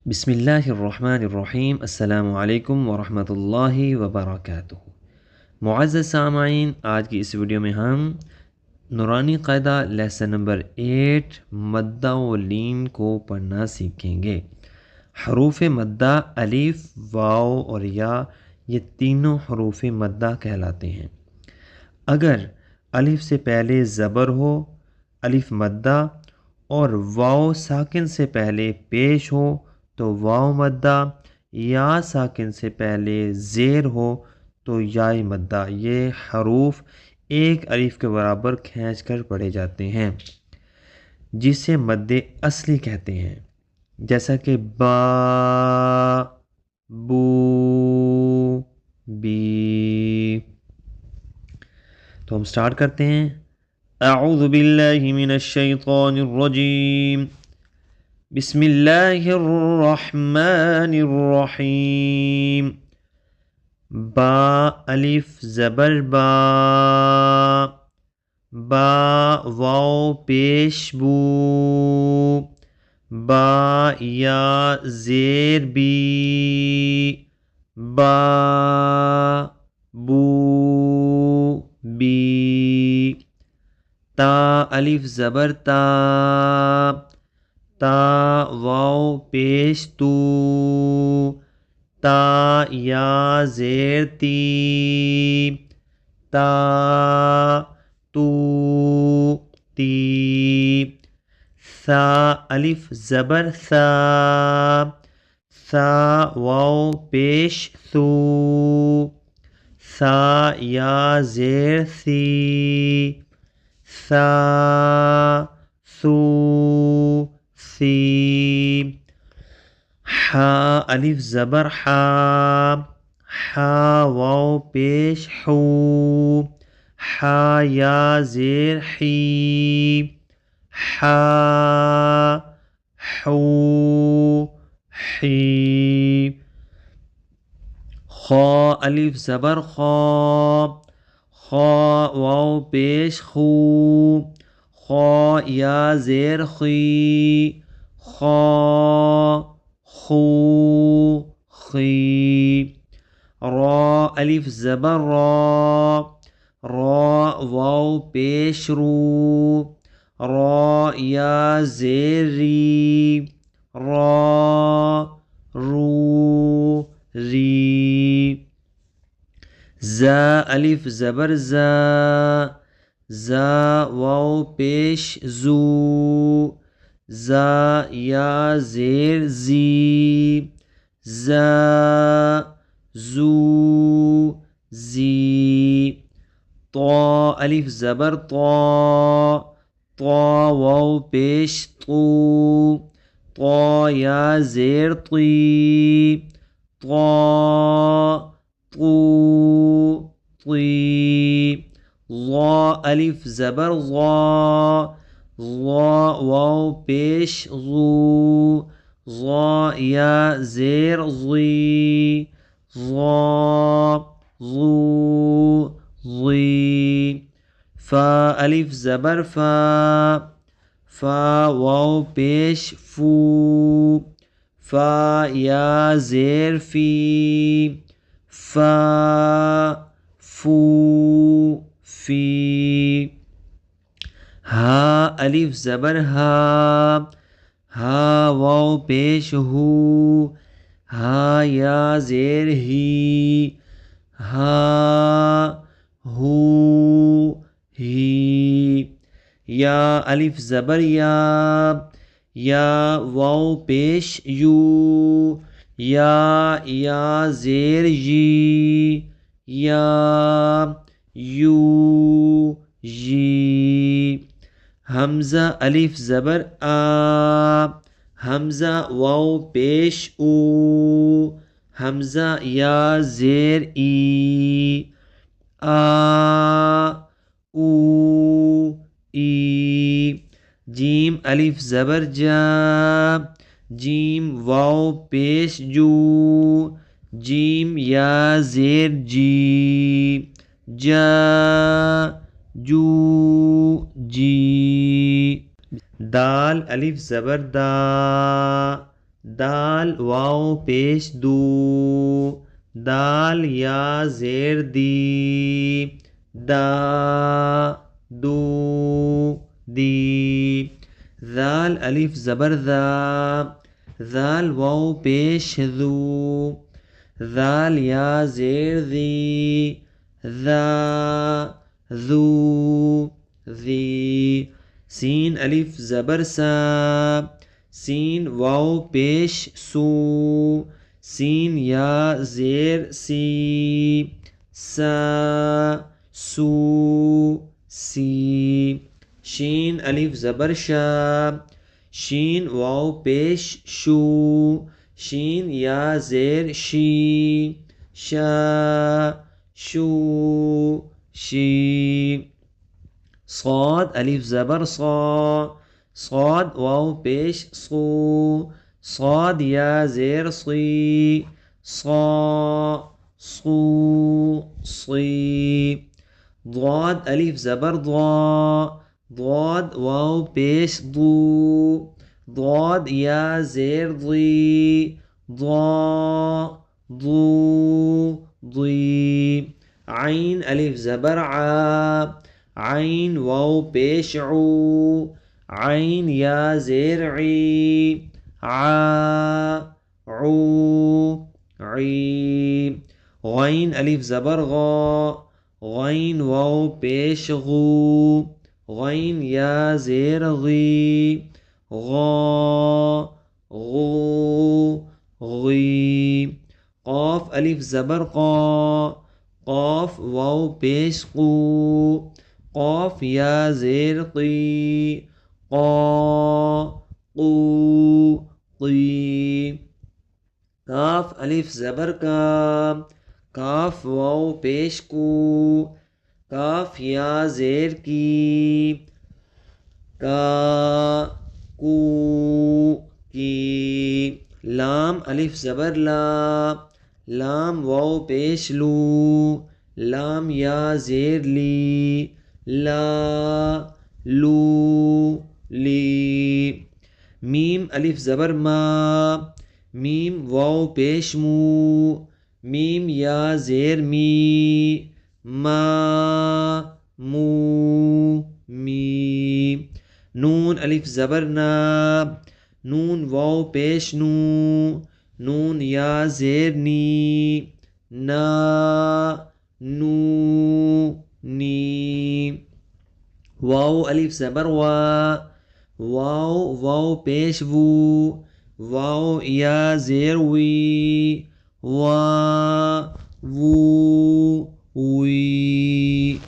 بسم اللہ الرحمن الرحیم۔ السلام علیکم ورحمۃ اللہ وبرکاتہ۔ معزز سامعین، آج کی اس ویڈیو میں ہم نورانی قاعدہ لیسن نمبر 8 مدہ و لین کو پڑھنا سیکھیں گے۔ حروف مدہ الف، واو اور یا، یہ تینوں حروف مدہ کہلاتے ہیں۔ اگر الف سے پہلے زبر ہو الف مدہ، اور واو ساکن سے پہلے پیش ہو تو واو مدہ، یا ساکن سے پہلے زیر ہو تو یا مدہ، یہ حروف ایک الف کے برابر کھینچ کر پڑھے جاتے ہیں، جسے مد اصلی کہتے ہیں، جیسا کہ با، بو، بی۔ تو ہم سٹارٹ کرتے ہیں۔ اعوذ باللہ من الشیطان الرجیم، بسم اللہ الرحمن الرحیم۔ با الف زبر با، با واو پیش بو، با یا زیر بی، با، بو، بی۔ تا الف زبر تا، تا واو پیش تو، تا یا زیر تی، تا، تو، تی۔ ثا الف زبر ثا، ثا واو پیش ثو، ثا یا زیر ثی، ثا، ثو، ثی۔ حا الف زبر حا، حا واو پیش حو، حا یا زیر حی، حا، حو، حی۔ خا الف زبر خا، خا واو پیش خو، خا یا زیر خی، خا، خو، خی۔ را الف زبر را، را واو پیش رو، را یا زیر ری، را، رو، ری۔ زا الف زبر زا، زا واو پیش زو، زا یا زیر زی، زا، زو، زی۔ طا الف زبر طا، طا واو پیش طو، طا یا زیر طی، طا، طو، طی۔ ظا الف زبر ظا، ظا واو پیش ظو، ظا یا زیر ظی، ظا، ظو، ظی۔ فا الف زبر فا، فا واو پیش فو، فا یا زیر فی، فا، فو، فی۔ ہا الف زبر ہا، ہا واو پیش ہو، ہا یا زیر ہی، ہا، ہو، ہی۔ یا الف زبر یا، یا واو پیش یو، یا زیر یی، یا، یو، یی۔ حمزہ الف زبر آ، حمزہ واو پیش او، حمزہ یا زیر ای، آ، او، ای۔ جیم الف زبر جا، جیم واو پیش جو، جیم یا زیر جی، جا، جو، جی۔ دال الف زبر دا، دال واو پیش دو، دال یا زیر دی، دا دو دی. ذال الف زبر ذا، ذال واو پیش ذو، ذال یا زیر ذی، ذا ذو ذی. سین الف زبر سا، سین واو پیش سو، سین یا زیر سی، سا سو سی. شین الف زبر شا، شین واو پیش شو، شین یا زیر شی، شا شو شی. صاد الف زبر صا، صاد واو پیش صو، صاد یا زیر صی، صا صو صی. ضاد الف زبر ضا، ضاد واو پیش ضو، ضاد یا زیر ضی، ضا ضو ضی. عین الف زبر عا، عین واو پیش عو، عین یا زیر عی، عا عو عی. غین الف زبر غا، غین واو پیش غو، غین یا زیر غی، غا غو غی. قاف الف زبر قا، قاف واو پیش قو، قاف یا زیر قی، قا قو قی. کاف الف زبر کا، کاف واو پیش کو، کاف یا زیر کی، کا کو کی. لام الف زبر لا، لام واو پیش لو، لام یا زیر لی، لا لو لی. میم الف زبر ما، میم واو پیش مو، میم یا زیر می، ما مو می. نون الف زبر نا، نون واو پیش نو، نون یا زیر نی، نا نو نی. واو الف زبر وا، واو واو پیش وو، واو یا زیر وی، وا وو وی.